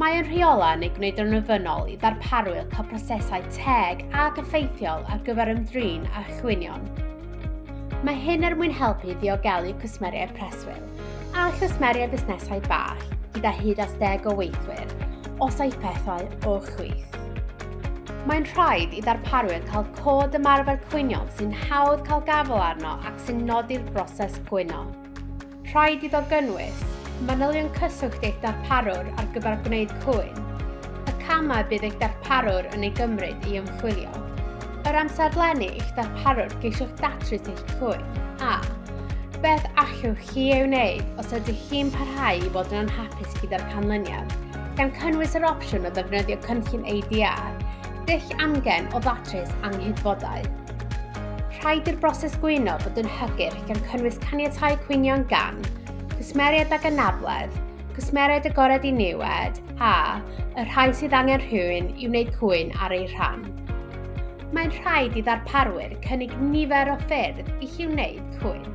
Mae yn rheola neu gwneud yn ofynnol i ddarparwyr cael prosesau teg ac effeithiol ar gyfer ymdrin a cwynion. Mae hyn er mwyn helpu ddiogelu cwsmeriau preswyl a chwsmeriau busnesau bach gyda hyd at 10 o weithwyr o saith pethau o chwith. Mae'n rhaid i ddarparwyr cael cod ymarfer cwynion sy'n hawdd cael gafel arno ac sy'n nodi'r broses cwyno. Rhaid iddo gynnwys manylion cyswllt eich darparwr ar gyfer gwneud cwyn, y camau bydd eich darparwr yn ei gymryd i ymchwilio, yr amserlennu eich darparwr geisiwch datrys eich cwyn, a beth allwch chi ei wneud os ydych chi'n parhau i fod yn anhapus gyda'r canlyniad, gan cynnwys yr opsiwn o ddefnyddio cynllun ADR, eich angen o Datrys Anghydfodau. Rhaid i'r broses gwyno fod yn hygyrch gan cynnwys caniatau cwynion gan, cwsmeriad ag anabledd, cwsmeriad agored i niwed, a y rhai sydd angen rhywun i wneud cwyn ar ei rhan. Mae'n rhaid i ddarparwyr cynnig nifer o ffyrdd i chi wneud cwyn.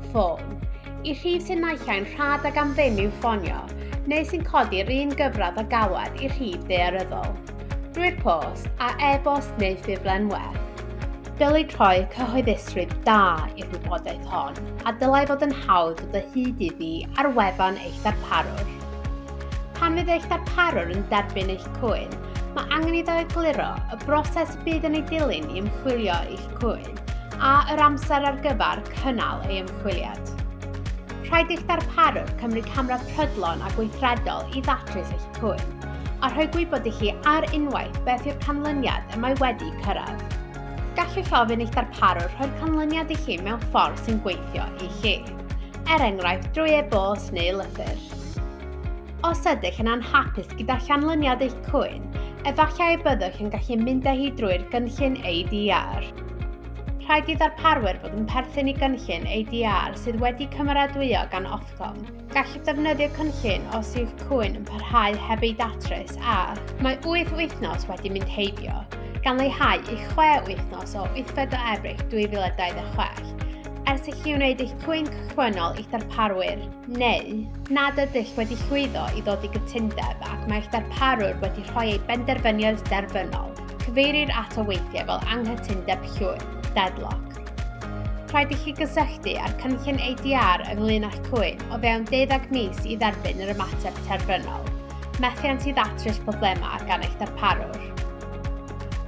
Ffôn, i rhif sy'n naill rhad ag am ddim i'w ffonio, neu sy'n codi'r un gyfradd o galwad i rhif daearyddol, drwy'r post a e-bost neu ffurflen web. Dylai troi cyhoeddusrwydd da i'r wybodaeth hon, a dylai fod yn hawdd dod o hyd iddi ar wefan eich darparwr. Pan fydd eich darparwr yn derbyn eich cwyn, mae angen iddo egluro y broses bydd yn ei dilyn i ymchwilio eich cwyn a yr amser ar gyfer cynnal ei ymchwiliad. Rhaid eich darparwr cymryd camera prydlon a gweithredol i ddatrys eich cwyn, a rhoi gwybod i chi ar unwaith beth yw'r canlyniad y mae wedi cyrraedd. Gallwch ofyn eich darparwr rhoi'r canlyniad i chi mewn ffordd sy'n gweithio i chi, er enghraifft drwy e-bost neu lythyr. Os ydych yn anhapus gyda chanlyniad eich cwyn, efallai y byddwch yn gallu mynd â hi drwy'r cynllun ADR. Rhaid i ddarparwyr fod yn perthyn i gynllun ADR sydd wedi cymeradwyo gan Ofcom. Gallwch ddefnyddio cynllun os yw'ch cwyn yn parhau heb ei datrys a mae 8 wythnos wedi mynd heibio, gan leihau i 6 wythnos o 8 o Ebrill 2026, ers i chi wneud eich cwyn cychwynnol eich darparwyr, neu nad ydych wedi llwyddo i ddod i gytundeb ac mae eich darparwr wedi rhoi ei benderfyniad derbynol, cyfeirir at o weithiau fel anghytundeb llwyr, deadlock. Rhaid i chi gysylltu ar cynllun ADR ynglŷn â'ch cwyn o fewn 12 mis i dderbyn yr ymateb terfynol, methiant i ddatrys problemau gan eich darparwr.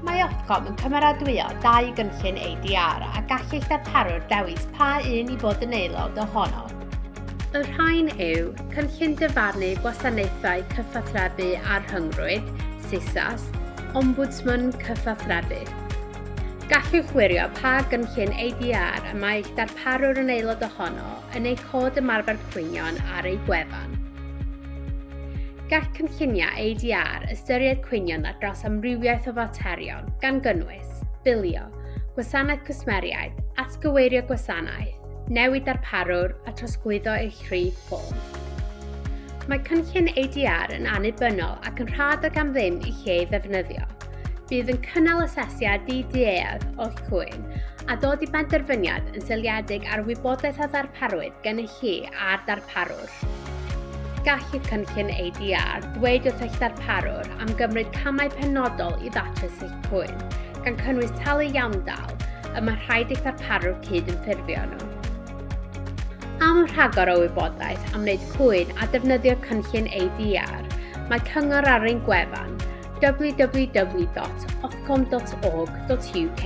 Mae Ofcom yn cymeradwyo 2 gynllun ADR a gall eich darparwr dewis pa un i fod yn aelod ohono. Y rhain yw cynllun dyfarnu gwasanaethau cyfathrebu'r rhyngrwyd, SISAS, Ombudsman cyfathrebu. Gallwch wirio pa gynllun ADR y mae eich darparwr yn aelod ohono yn ei cod ymarfer cwynion ar ei gwefan. Gall cynlluniau ADR ystyried cwynion ar draws amrywiaeth o faterion gan gynnwys, bilio, gwasanaeth cwsmeriaid, atgyweirio gwasanaeth, newid darparwr a trosglwyddo eich rhif ffôn. Mae cynllun ADR yn annibynnol ac yn rhad ag am ddim i chi ei ddefnyddio. Bydd yn cynnal asesiad di-deedd o'ch cwyn a dod i benderfyniad yn seiliedig ar wybodaeth a ddarparwyd gennych chi a'r darparwr. Gall y cynllun ADR dweud wrth eich darparwr am gymryd camau penodol i ddatrys eich cwyn, gan cynnwys talu iawndal y mae rhaid eich darparwr cyd yn ffurfio nhw. Am rhagor o wybodaeth am wneud cwyn a defnyddio cynllun ADR, mae cyngor ar ein gwefan www.ofcom.org.uk